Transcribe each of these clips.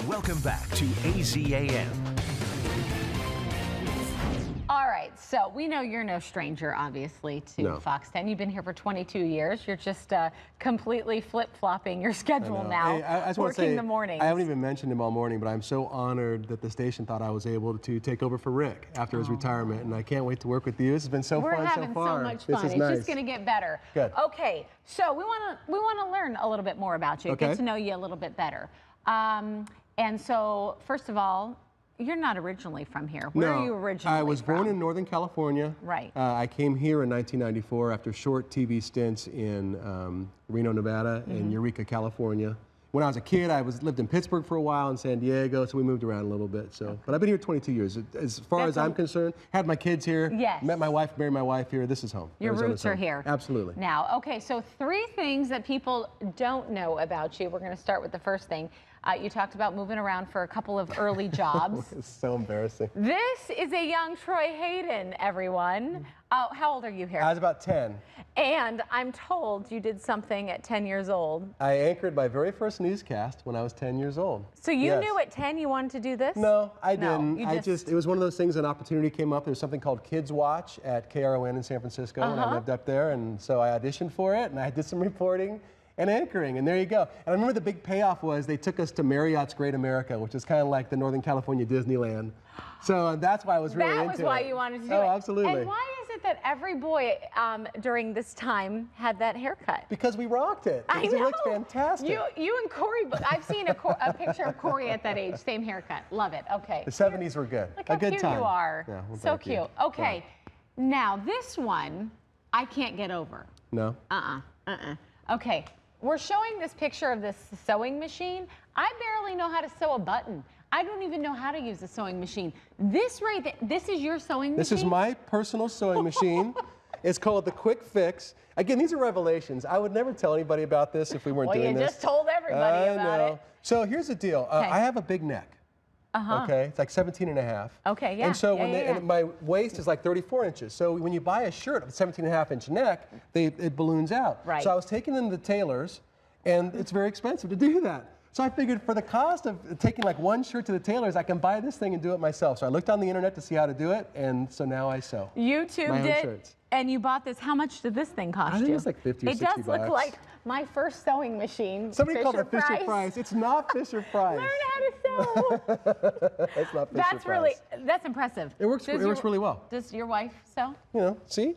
Welcome back to AZAM. All right, so we know you're no stranger, obviously, to Fox 10. You've been here for 22 years. You're just completely flip-flopping your schedule now, hey, I just working the mornings. I haven't even mentioned him all morning, but I'm so honored that the station thought I was able to take over for Rick after his retirement, and I can't wait to work with you. This has been so fun so far. We're having so much fun. It's nice. just going to get better. Good. Okay, so we want to learn a little bit more about you, get to know you a little bit better. And so, first of all, you're not originally from here. Where are you originally I was from? born in Northern California. Right. I came here in 1994 after short TV stints in Reno, Nevada, and Eureka, California. When I was a kid, I lived in Pittsburgh for a while, in San Diego, so we moved around a little bit. So, but I've been here 22 years. As far as I'm concerned, had my kids here. Yes. Met my wife, married my wife here. This is home. Your Arizona's roots are home. here. Absolutely. Now, okay, so 3 things that people don't know about you. We're going to start with the first thing. You talked about moving around for a couple of early jobs. It's so embarrassing. This is a young Troy Hayden, everyone. How old are you here? I was about 10. And I'm told you did something at 10 years old. I anchored my very first newscast when I was 10 years old. So you knew at 10 you wanted to do this? No, I didn't. No, it was one of those things, an opportunity came up. There was something called Kids Watch at KRON in San Francisco, and I lived up there, and so I auditioned for it, and I did some reporting and anchoring, and there you go. And I remember the big payoff was they took us to Marriott's Great America, which is kind of like the Northern California Disneyland. So that's why I was really into it. That was why you wanted to do it. Oh, absolutely. And why is it that every boy during this time had that haircut? Because we rocked it. I know. It looked fantastic. You and Corey, I've seen a picture of Corey at that age, same haircut. Love it. Okay. The 70s were good. Look how a good cute time. you are. Yeah, well, so thank you. cute. Okay. Yeah. Now this one, I can't get over. No? Okay. We're showing this picture of this sewing machine. I barely know how to sew a button. I don't even know how to use a sewing machine. This this is your sewing machine? This is my personal sewing machine. It's called the Quick Fix. Again, these are revelations. I would never tell anybody about this if we weren't doing this. Well, you just told everybody about it. So here's the deal. I have a big neck. Okay, it's like 17 and a half. Okay, yeah. And so and my waist is like 34 inches. So when you buy a shirt with a 17 and a half inch neck, it balloons out. Right. So I was taking them to the tailors, and it's very expensive to do that. So I figured for the cost of taking like one shirt to the tailors, I can buy this thing and do it myself. So I looked on the internet to see how to do it, and so now I sew. YouTube my own did, shirts. And you bought this. How much did this thing cost you? I think it's like 50 or 60 bucks. It does look like my first sewing machine. Somebody called it Fisher Price. It's not Fisher Price. Learn how to sew. It's not Fisher Price. That's impressive. It works really well. Does your wife sew? You know, see?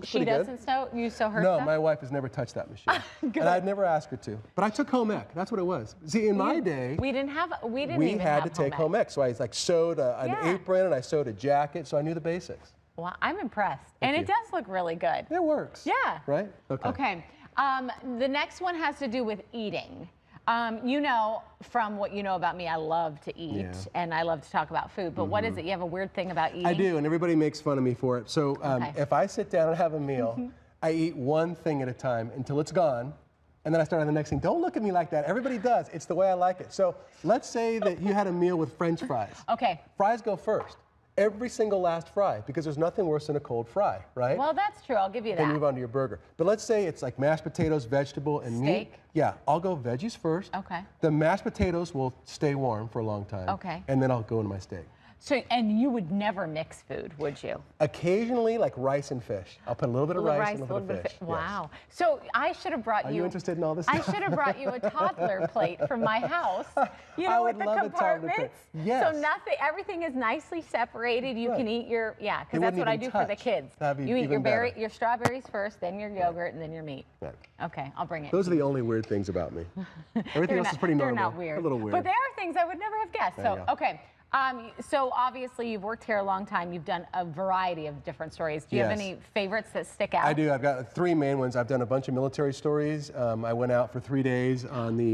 She doesn't sew? You sew her No, stuff? my wife has never touched that machine. Good. And I'd never asked her to. But I took home ec. That's what it was. See, in my day, we didn't we had to take home ec. So I like sewed an apron and I sewed a jacket, so I knew the basics. Well, I'm impressed. And it does look really good. It works. Yeah. Right? Okay. Okay. The next one has to do with eating. You know, from what you know about me, I love to eat and I love to talk about food. But what is it? You have a weird thing about eating? I do, and everybody makes fun of me for it. So if I sit down and have a meal, I eat one thing at a time until it's gone. And then I start on the next thing. Don't look at me like that. Everybody does. It's the way I like it. So let's say that you had a meal with French fries. Okay. Fries go first. Every single last fry, because there's nothing worse than a cold fry, right? Well, that's true. I'll give you that. Then move on to your burger. But let's say it's like mashed potatoes, vegetable, and meat. Yeah, I'll go veggies first. Okay. The mashed potatoes will stay warm for a long time. Okay. And then I'll go into my steak. So, and you would never mix food, would you? Occasionally, like rice and fish. I'll put a little bit of rice and a little bit of fish. Wow. Yes. So I should have brought you. Are you interested in all this? I should have brought you a toddler plate from my house. You know, with the compartments. Yes. So everything is nicely separated. You can eat your, because that's what I do for the kids. You eat your strawberries first, then your yogurt, and then your meat. Right. Okay, I'll bring it. Those are the only weird things about me. Everything else is pretty normal. They're not weird. A little weird. But there are things I would never have guessed. So, okay. So obviously you've worked here a long time. You've done a variety of different stories. Do you have any favorites that stick out? I do. I've got 3 main ones. I've done a bunch of military stories. I went out for 3 days on the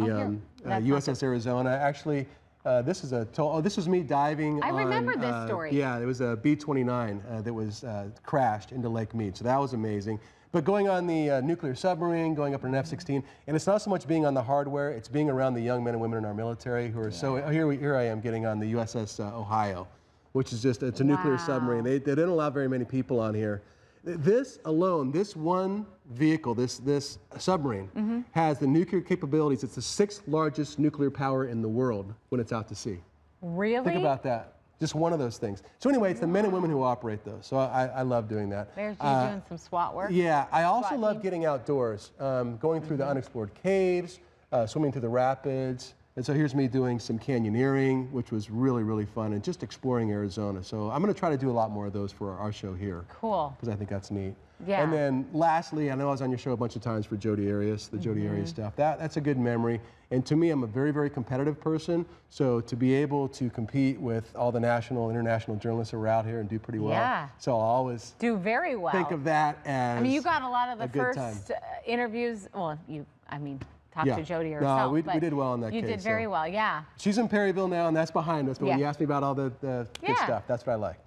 USS Arizona. Actually, this was me diving. I remember this story. Yeah, it was a B-29 that was crashed into Lake Mead. So that was amazing. But going on the nuclear submarine, going up in an F-16, and it's not so much being on the hardware, it's being around the young men and women in our military who are so, here I am getting on the USS Ohio, which is just, it's a nuclear submarine. They didn't allow very many people on here. This alone, this one vehicle, this submarine, has the nuclear capabilities. It's the 6th largest nuclear power in the world when it's out to sea. Really? Think about that. Just one of those things. So anyway, it's the men and women who operate those. So I love doing that. There's you doing some SWAT work. Yeah, I also SWAT love team. getting outdoors, going through the unexplored caves, swimming through the rapids. And so here's me doing some canyoneering, which was really, really fun, and just exploring Arizona. So I'm going to try to do a lot more of those for our show here. Cool. Because I think that's neat. Yeah. And then lastly, I know I was on your show a bunch of times for Jodi Arias, the Jodi Arias stuff. That's a good memory. And to me, I'm a very, very competitive person. So to be able to compete with all the national, international journalists who are out here and do pretty well. Yeah. So I'll always Do very well. think of that as I mean, you got a lot of the good first time. Interviews. Well, talked Yeah. to Jodi No, herself. we but did well on that You case, did very so. well, yeah. She's in Perryville now, and that's behind us. But when Yeah. you asked me about all the good Yeah. stuff, that's what I like.